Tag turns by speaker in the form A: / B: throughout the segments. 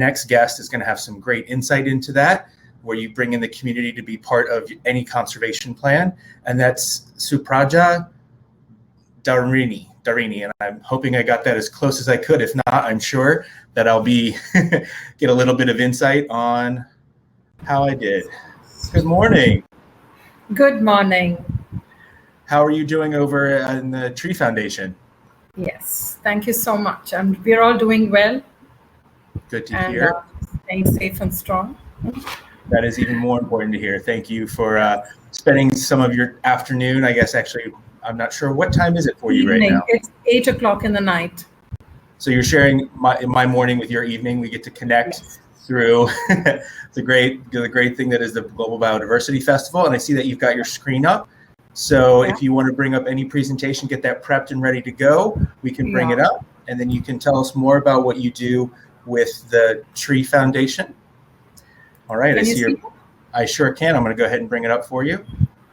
A: next guest is going to have some great insight into that, where you bring in the community to be part of any conservation plan. And that's Supraja Dharini. And I'm hoping I got that as close as I could. If not, I'm sure that I'll be get a little bit of insight on how I did. Good morning.
B: Good morning.
A: How are you doing over in the Tree Foundation?
B: Yes, thank you so much. We're all doing well.
A: Good to hear.
B: Staying safe and strong.
A: That is even more important to hear. Thank you for spending some of your afternoon. I guess actually, I'm not sure what time is it for you right now.
B: It's 8 o'clock in the night.
A: So you're sharing my morning with your evening. We get to connect through the great thing that is the Global Biodiversity Festival. And I see that you've got your screen up. So if you want to bring up any presentation, get that prepped and ready to go, we can bring it up. And then you can tell us more about what you do with the Tree Foundation. All right, I sure can. I'm going to go ahead and bring it up for you.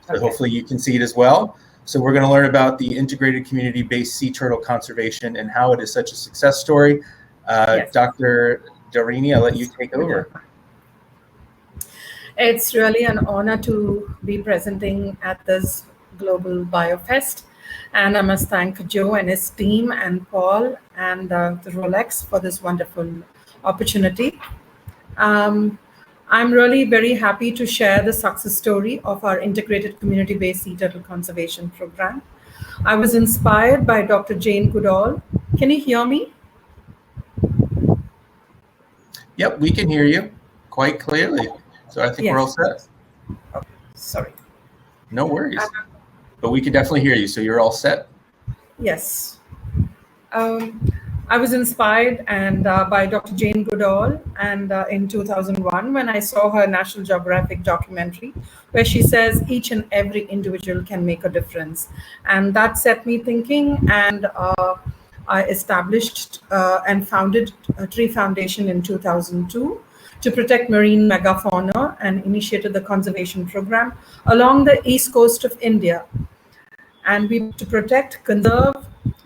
A: So hopefully you can see it as well. So we're going to learn about the integrated community-based sea turtle conservation and how it is such a success story. Dr. Dharini, I'll let you take over.
B: It's really an honor to be presenting at this Global BioFest. And I must thank Joe and his team and Paul and the Rolex for this wonderful opportunity. I'm really very happy to share the success story of our integrated community-based sea turtle conservation program. I was inspired by Dr. Jane Goodall. Can you hear me?
A: Yep, we can hear you quite clearly. So I think we're all set.
B: Okay, sorry.
A: No worries. But we can definitely hear you, so you're all set.
B: Yes. I was inspired by Dr. Jane Goodall, and in 2001 when I saw her National Geographic documentary where she says each and every individual can make a difference. And that set me thinking, and I established and founded a Tree Foundation in 2002 to protect marine megafauna and initiated the conservation program along the east coast of India. And we to protect, conserve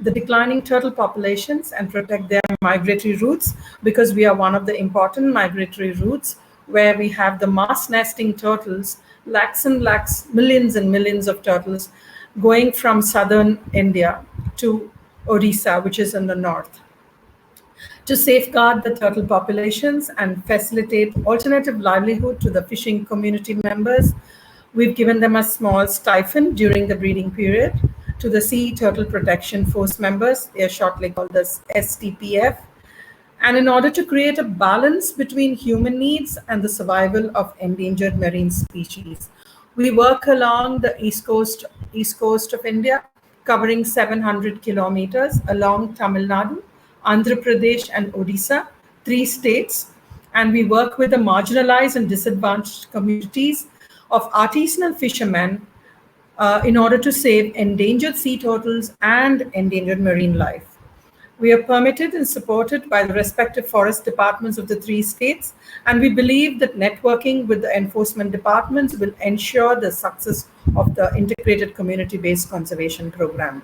B: the declining turtle populations and protect their migratory routes, because we are one of the important migratory routes where we have the mass nesting turtles, lakhs and lakhs, millions and millions of turtles going from southern India to Odisha, which is in the north. To safeguard the turtle populations and facilitate alternative livelihood to the fishing community members, we've given them a small stipend during the breeding period. To the Sea Turtle Protection Force members, they are shortly called as STPF. And in order to create a balance between human needs and the survival of endangered marine species, we work along the east coast of India, covering 700 kilometers along Tamil Nadu, Andhra Pradesh and Odisha, 3 states. And we work with the marginalized and disadvantaged communities of artisanal fishermen in order to save endangered sea turtles and endangered marine life. We are permitted and supported by the respective forest departments of the 3 states, and we believe that networking with the enforcement departments will ensure the success of the integrated community-based conservation program.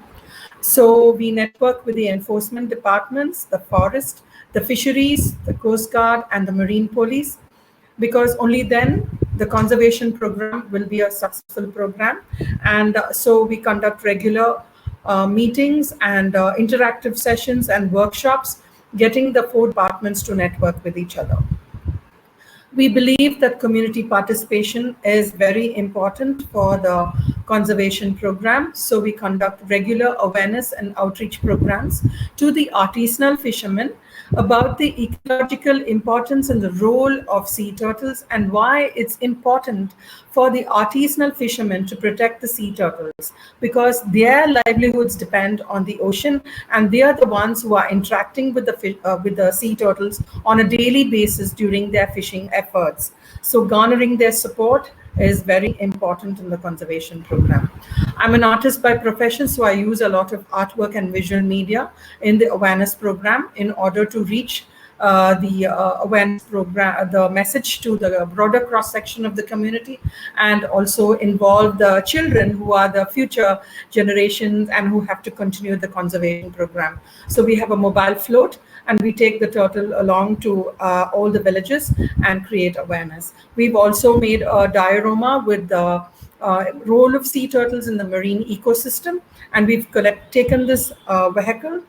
B: So we network with the enforcement departments, the forest, the fisheries, the Coast Guard, and the Marine Police, because only then the conservation program will be a successful program. And so we conduct regular meetings and interactive sessions and workshops, getting the 4 departments to network with each other. We believe that community participation is very important for the conservation program. So we conduct regular awareness and outreach programs to the artisanal fishermen about the ecological importance and the role of sea turtles, and why it's important for the artisanal fishermen to protect the sea turtles, because their livelihoods depend on the ocean, and they are the ones who are interacting with the sea turtles on a daily basis during their fishing efforts. So garnering their support is very important in the conservation program. I'm an artist by profession, so I use a lot of artwork and visual media in the awareness program in order to reach the awareness program, the message to the broader cross-section of the community, and also involve the children who are the future generations and who have to continue the conservation program. So we have a mobile float and we take the turtle along to all the villages and create awareness. We've also made a diorama with the role of sea turtles in the marine ecosystem, and we've taken this vehicle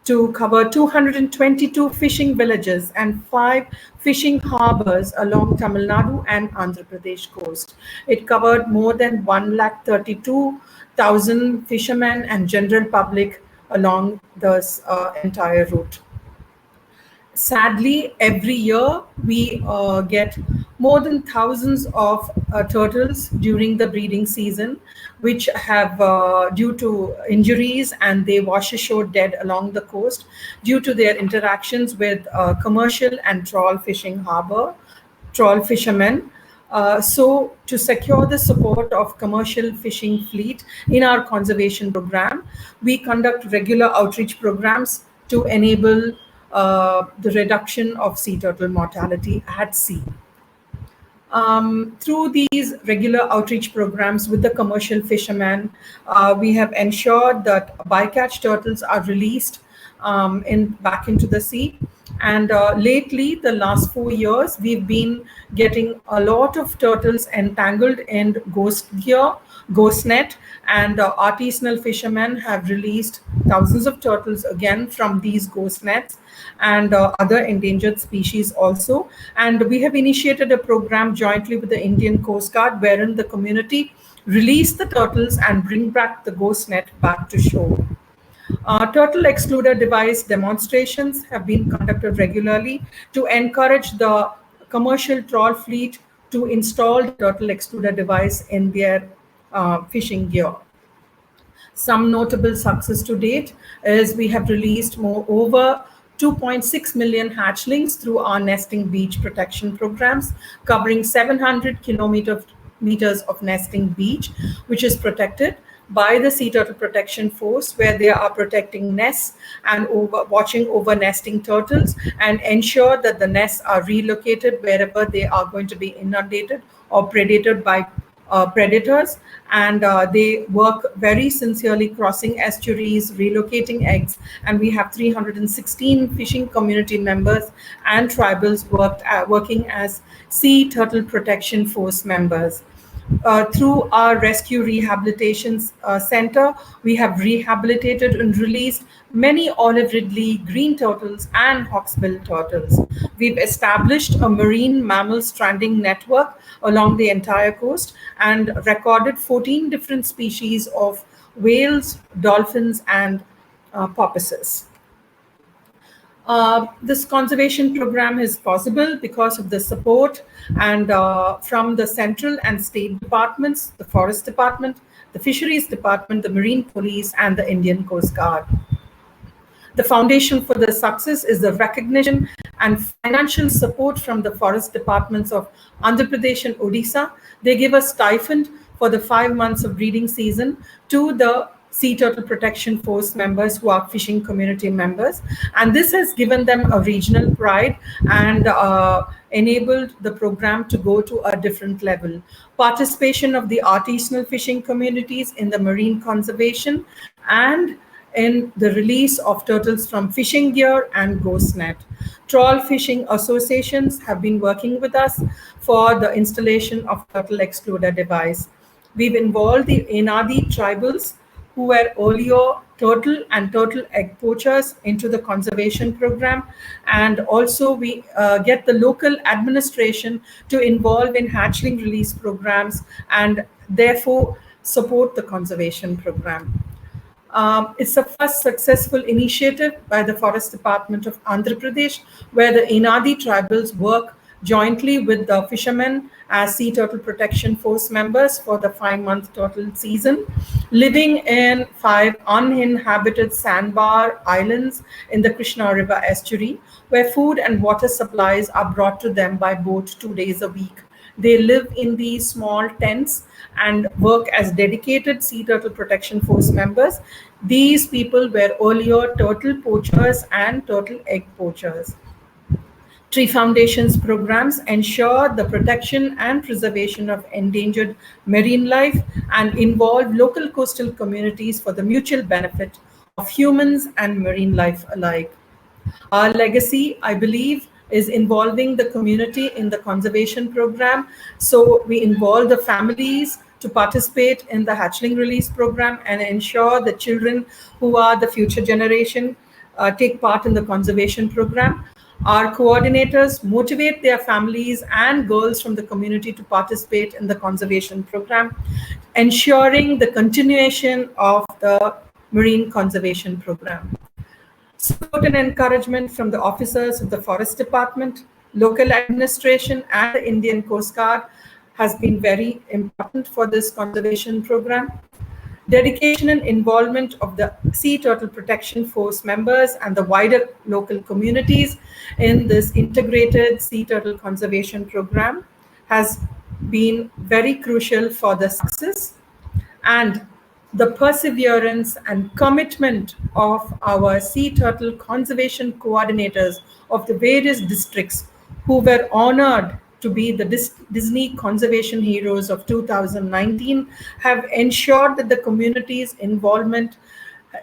B: to cover 222 fishing villages and 5 fishing harbors along Tamil Nadu and Andhra Pradesh coast. It covered more than 132,000 fishermen and general public along this entire route. Sadly, every year we get more than thousands of turtles during the breeding season, which have, due to injuries, and they wash ashore dead along the coast due to their interactions with commercial and trawl fishermen. So to secure the support of commercial fishing fleet in our conservation program, we conduct regular outreach programs to enable the reduction of sea turtle mortality at sea. Through these regular outreach programs with the commercial fishermen, we have ensured that bycatch turtles are released back into the sea. And lately, the last 4 years, we've been getting a lot of turtles entangled in ghostnet, and artisanal fishermen have released thousands of turtles again from these ghost nets and other endangered species also. And we have initiated a program jointly with the Indian Coast Guard, wherein the community release the turtles and bring back the ghost net back to shore. Turtle excluder device demonstrations have been conducted regularly to encourage the commercial trawl fleet to install the turtle excluder device in their fishing gear. Some notable success to date is we have released over 2.6 million hatchlings through our nesting beach protection programs, covering 700 kilometers of nesting beach, which is protected by the Sea Turtle Protection Force, where they are protecting nests and watching over nesting turtles and ensure that the nests are relocated wherever they are going to be inundated or predated by predators. And they work very sincerely, crossing estuaries, relocating eggs, and we have 316 fishing community members and tribals working as Sea Turtle Protection Force members. Through our rescue rehabilitation center, we have rehabilitated and released many Olive Ridley green turtles and hawksbill turtles. We've established a marine mammal stranding network along the entire coast and recorded 14 different species of whales, dolphins, and porpoises. This conservation program is possible because of the support and from the central and state departments, the Forest Department, the Fisheries Department, the Marine Police, and the Indian Coast Guard. The foundation for the success is the recognition and financial support from the Forest Departments of Andhra Pradesh and Odisha. They give a stipend for the 5 months of breeding season to the Sea Turtle Protection Force members who are fishing community members. And this has given them a regional pride and enabled the program to go to a different level. Participation of the artisanal fishing communities in the marine conservation and in the release of turtles from fishing gear and ghost net. Trawl fishing associations have been working with us for the installation of turtle excluder device. We've involved the Enadi tribals, who were earlier turtle and turtle egg poachers, into the conservation program. And also we get the local administration to involve in hatchling release programs and therefore support the conservation program. It's the first successful initiative by the Forest Department of Andhra Pradesh, where the Enadi tribals work jointly with the fishermen as Sea Turtle Protection Force members for the 5-month turtle season, living in 5 uninhabited sandbar islands in the Krishna River estuary, where food and water supplies are brought to them by boat 2 days a week. They live in these small tents and work as dedicated Sea Turtle Protection Force members. These people were earlier turtle poachers and turtle egg poachers. Tree Foundation's programs ensure the protection and preservation of endangered marine life and involve local coastal communities for the mutual benefit of humans and marine life alike. Our legacy, I believe, is involving the community in the conservation program. So we involve the families to participate in the hatchling release program and ensure the children who are the future generation take part in the conservation program. Our coordinators motivate their families and girls from the community to participate in the conservation program, ensuring the continuation of the marine conservation program. Support and encouragement from the officers of the Forest Department, local administration, and the Indian Coast Guard has been very important for this conservation program. Dedication and involvement of the Sea Turtle Protection Force members and the wider local communities in this integrated sea turtle conservation program has been very crucial for the success, and the perseverance and commitment of our sea turtle conservation coordinators of the various districts who were honored to be the Disney Conservation Heroes of 2019 have ensured that the community's involvement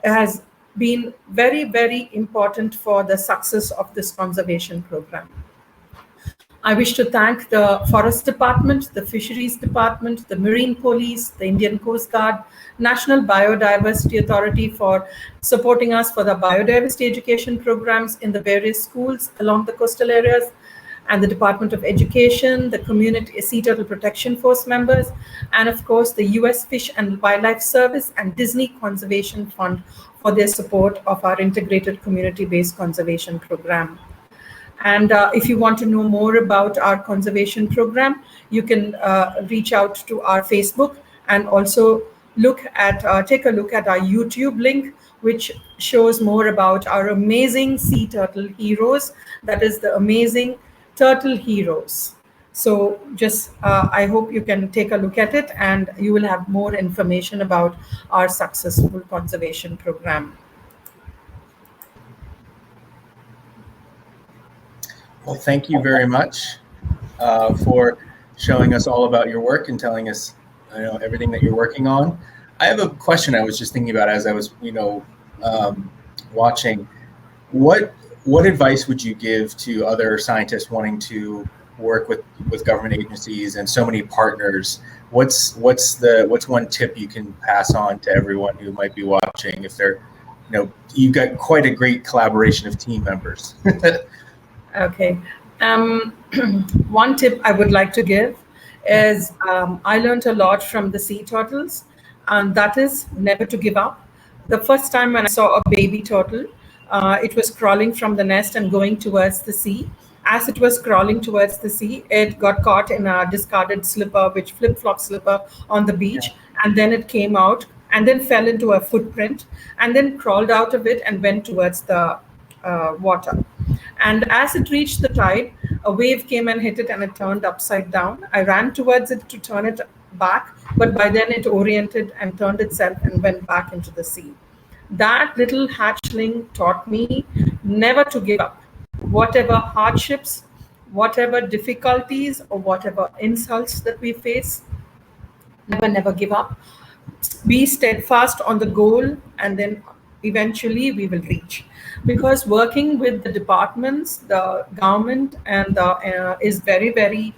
B: has been very, very important for the success of this conservation program. I wish to thank the Forest Department, the Fisheries Department, the Marine Police, the Indian Coast Guard, National Biodiversity Authority for supporting us for the biodiversity education programs in the various schools along the coastal areas, and the Department of Education, the Community Sea Turtle Protection Force members, and of course the US Fish and Wildlife Service and Disney Conservation Fund for their support of our integrated community-based conservation program. And if you want to know more about our conservation program, you can reach out to our Facebook and also take a look at our YouTube link, which shows more about our amazing sea turtle heroes. That is the amazing Turtle Heroes. So just I hope you can take a look at it, and you will have more information about our successful conservation program.
A: Well, thank you very much for showing us all about your work and telling us, everything that you're working on. I have a question I was just thinking about as I was, watching. What advice would you give to other scientists wanting to work with government agencies and so many partners? What's one tip you can pass on to everyone who might be watching if they're, you've got quite a great collaboration of team members.
B: Okay. One tip I would like to give is I learned a lot from the sea turtles, and that is never to give up. The first time when I saw a baby turtle, it was crawling from the nest and going towards the sea. As it was crawling towards the sea, it got caught in a discarded slipper, which flip-flop slipper on the beach, and then it came out and then fell into a footprint and then crawled out of it and went towards the water. And as it reached the tide, a wave came and hit it and it turned upside down. I ran towards it to turn it back, but by then it oriented and turned itself and went back into the sea. That little hatchling taught me never to give up. Whatever hardships, whatever difficulties, or whatever insults that we face, never give up. Be steadfast on the goal, and then eventually we will reach. Because working with the departments, the government, and is very, very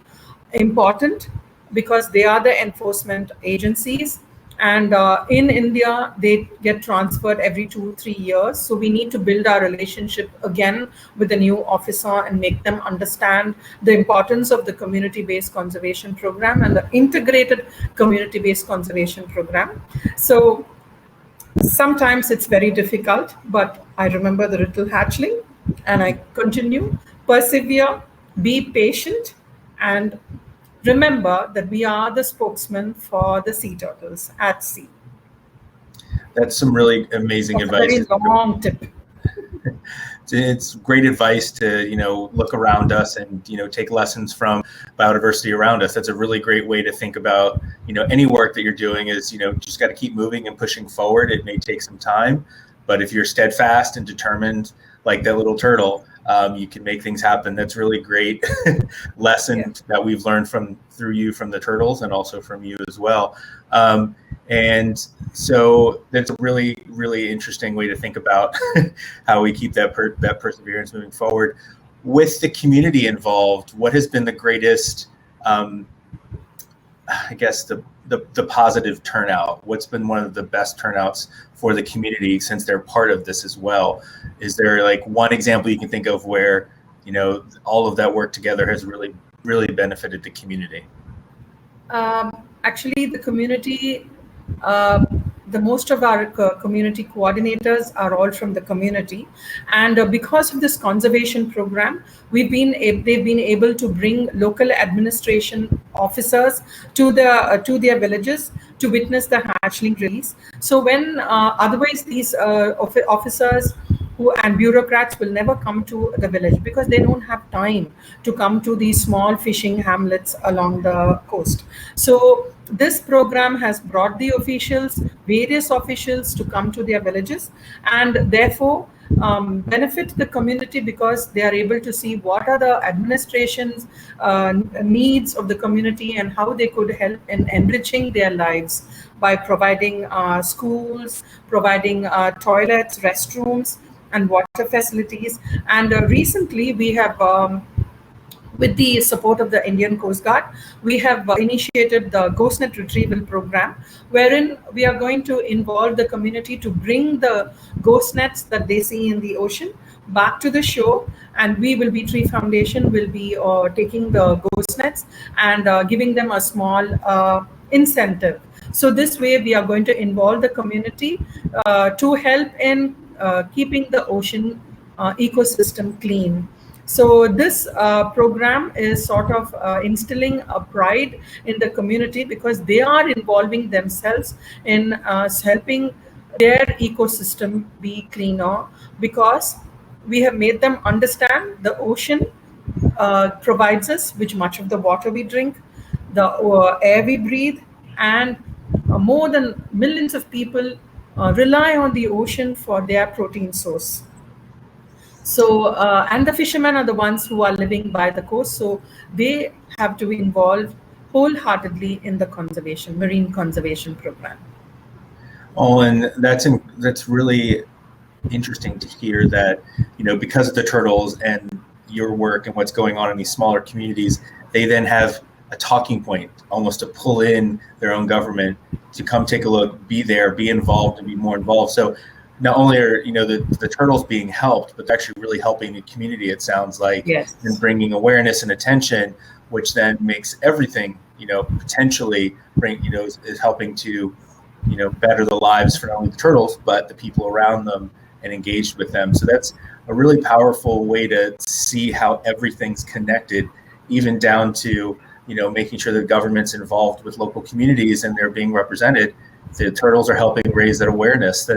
B: important, because they are the enforcement agencies. And in India, they get transferred every 2-3 years. So we need to build our relationship again with the new officer and make them understand the importance of the community-based conservation program and the integrated community-based conservation program. So sometimes it's very difficult, but I remember the little hatchling and I continue, persevere, be patient, and remember that we are the spokesman for the sea turtles at sea.
A: That's some really amazing advice.
B: Very long tip.
A: It's great advice to, look around us and, take lessons from biodiversity around us. That's a really great way to think about, any work that you're doing is, just got to keep moving and pushing forward. It may take some time, but if you're steadfast and determined, like that little turtle, you can make things happen. That's really great lesson that we've learned through you from the turtles and also from you as well. And so that's a really, really interesting way to think about how we keep that perseverance moving forward. With the community involved, what has been the greatest, I guess, the positive turnout? What's been one of the best turnouts for the community since they're part of this as well? Is there like one example you can think of where, all of that work together has really, really benefited the community?
B: Actually, the community, the most of our community coordinators are all from the community, and because of this conservation program, they've been able to bring local administration officers to their villages to witness the hatchling release. So when otherwise these officers and bureaucrats will never come to the village because they don't have time to come to these small fishing hamlets along the coast. So this program has brought the various officials to come to their villages, and therefore benefit the community because they are able to see what are the administration's needs of the community and how they could help in enriching their lives by providing schools, providing toilets, restrooms, and water facilities. And recently we have, with the support of the Indian Coast Guard, we have initiated the ghostnet retrieval program, wherein we are going to involve the community to bring the ghost nets that they see in the ocean back to the shore, and Tree Foundation will be taking the ghost nets and giving them a small incentive. So this way we are going to involve the community to help in keeping the ocean ecosystem clean. So this program is sort of instilling a pride in the community because they are involving themselves in helping their ecosystem be cleaner, because we have made them understand the ocean provides us with much of the water we drink, the air we breathe, and more than millions of people rely on the ocean for their protein source. So, and the fishermen are the ones who are living by the coast, so they have to be involved wholeheartedly in the marine conservation program.
A: Oh, and that's really interesting to hear that, because of the turtles and your work and what's going on in these smaller communities, they then have a talking point almost to pull in their own government to come take a look, be there, be involved, and be more involved. So not only are the turtles being helped, but actually really helping the community, it sounds like,
B: yes,
A: and bringing awareness and attention, which then makes everything potentially is helping to better the lives for not only the turtles but the people around them and engaged with them. So that's a really powerful way to see how everything's connected, even down to making sure that government's involved with local communities and they're being represented. The turtles are helping raise that awareness.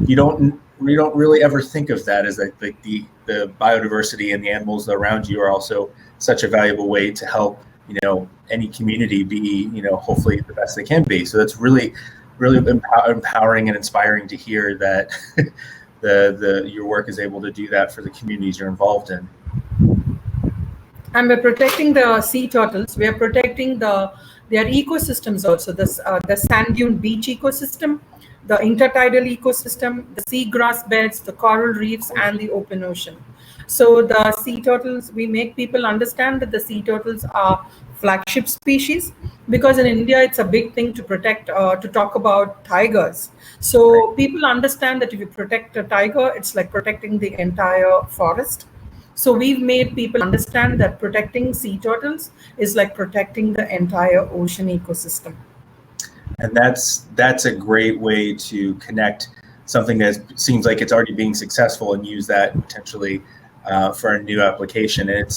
A: We don't really ever think of that as like the biodiversity and the animals around you are also such a valuable way to help any community be hopefully the best they can be. So that's really empowering and inspiring to hear that your work is able to do that for the communities you're involved in.
B: And we're protecting the sea turtles. We are protecting their ecosystems also. The sand dune beach ecosystem, the intertidal ecosystem, the seagrass beds, the coral reefs, and the open ocean. So the sea turtles, we make people understand that the sea turtles are flagship species, because in India it's a big thing to protect, to talk about tigers. So people understand that if you protect a tiger, it's like protecting the entire forest. So we've made people understand that protecting sea turtles is like protecting the entire ocean ecosystem.
A: And that's a great way to connect something that seems like it's already being successful and use that potentially for a new application. And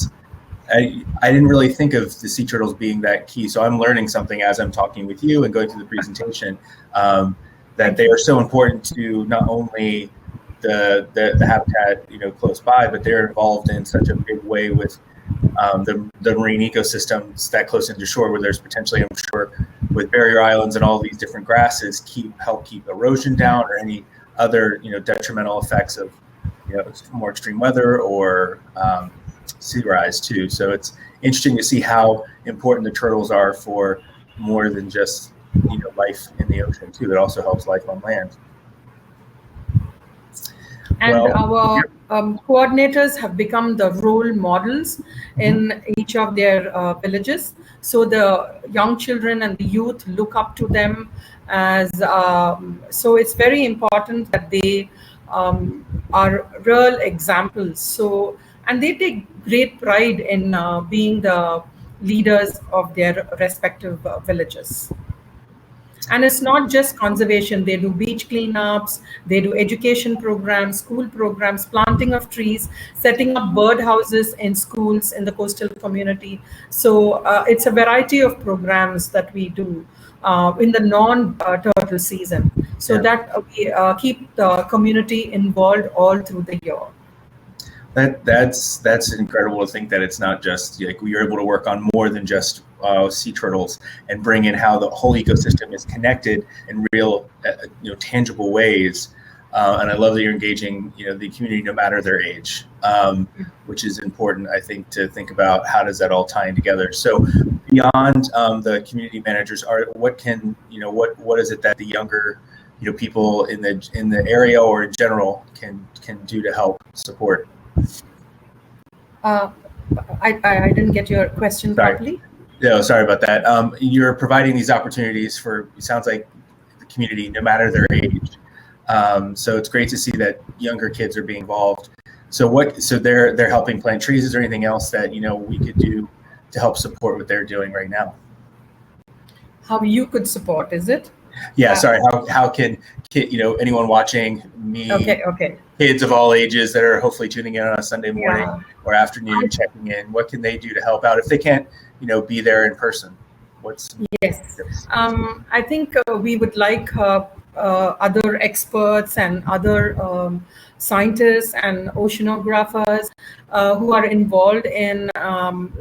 A: I didn't really think of the sea turtles being that key. So I'm learning something as I'm talking with you and going through the presentation, that they are so important to not only the habitat close by, but they're involved in such a big way with the marine ecosystems that close into shore, where there's potentially, I'm sure, with barrier islands and all these different grasses, help keep erosion down or any other detrimental effects of more extreme weather or sea rise too. So it's interesting to see how important the turtles are for more than just life in the ocean too. It also helps life on land.
B: And our coordinators have become the role models in each of their villages. So the young children and the youth look up to them as, so it's very important that they are real examples. So, and they take great pride in being the leaders of their respective villages. And it's not just conservation. They do beach cleanups, they do education programs, school programs, planting of trees, setting up bird houses in schools in the coastal community. So it's a variety of programs that we do in the non-turtle season, so that we keep the community involved all through the year.
A: That's incredible to think that it's not just like you're able to work on more than just sea turtles and bring in how the whole ecosystem is connected in real, tangible ways. And I love that you're engaging, the community no matter their age, which is important, I think, to think about how does that all tie in together. So beyond the community managers, what is it that the younger people in the area or in general can do to help support?
B: I didn't get your question properly.
A: No, sorry about that. You're providing these opportunities for, it sounds like, the community, no matter their age. So it's great to see that younger kids are being involved. So they're helping plant trees. Is there anything else that we could do to help support what they're doing right now?
B: How you could support, is it?
A: Yeah, sorry. How can anyone watching me?
B: Okay.
A: Kids of all ages that are hopefully tuning in on a Sunday morning or afternoon, checking in. What can they do to help out if they can't, be there in person?
B: Yes. I think we would like other experts and other scientists and oceanographers who are involved in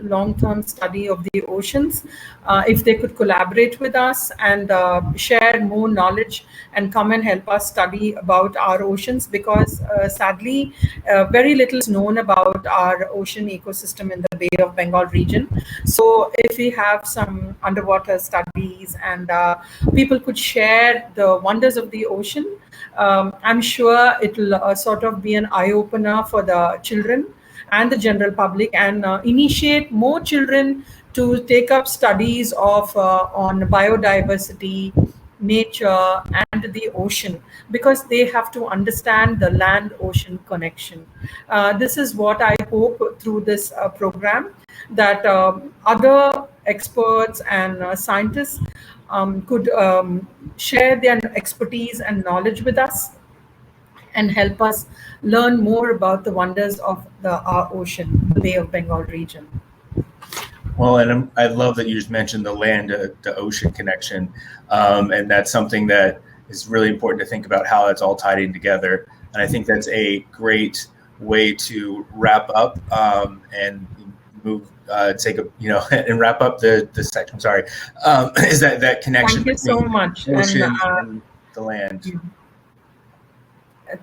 B: long-term study of the oceans, if they could collaborate with us and share more knowledge and come and help us study about our oceans, because sadly very little is known about our ocean ecosystem in the Bay of Bengal region. So if we have some underwater studies and people could share the wonders of the ocean, I'm sure it'll sort of be an eye-opener for the children and the general public, and initiate more children to take up studies of on biodiversity, nature, and the ocean, because they have to understand the land-ocean connection. This is what I hope through this program, that other experts and scientists could share their expertise and knowledge with us and help us learn more about the wonders of our ocean, the Bay of Bengal region.
A: Well, and I love that you just mentioned the land to ocean connection, and that's something that is really important to think about how it's all tied in together. And I think that's a great way to wrap up and move. And wrap up the section. Sorry, is that connection?
B: Thank you so much.
A: Ocean and the land.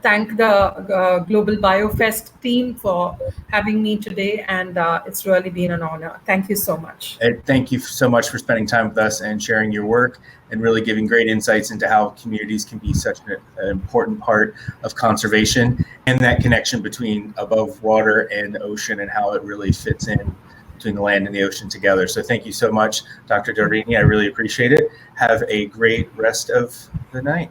B: Thank the Global BioFest team for having me today, and it's really been an honor. Thank you so much.
A: Thank you so much for spending time with us and sharing your work and really giving great insights into how communities can be such an important part of conservation and that connection between above water and the ocean and how it really fits in between the land and the ocean together. So thank you so much, Dr. Dharini. I really appreciate it. Have a great rest of the night.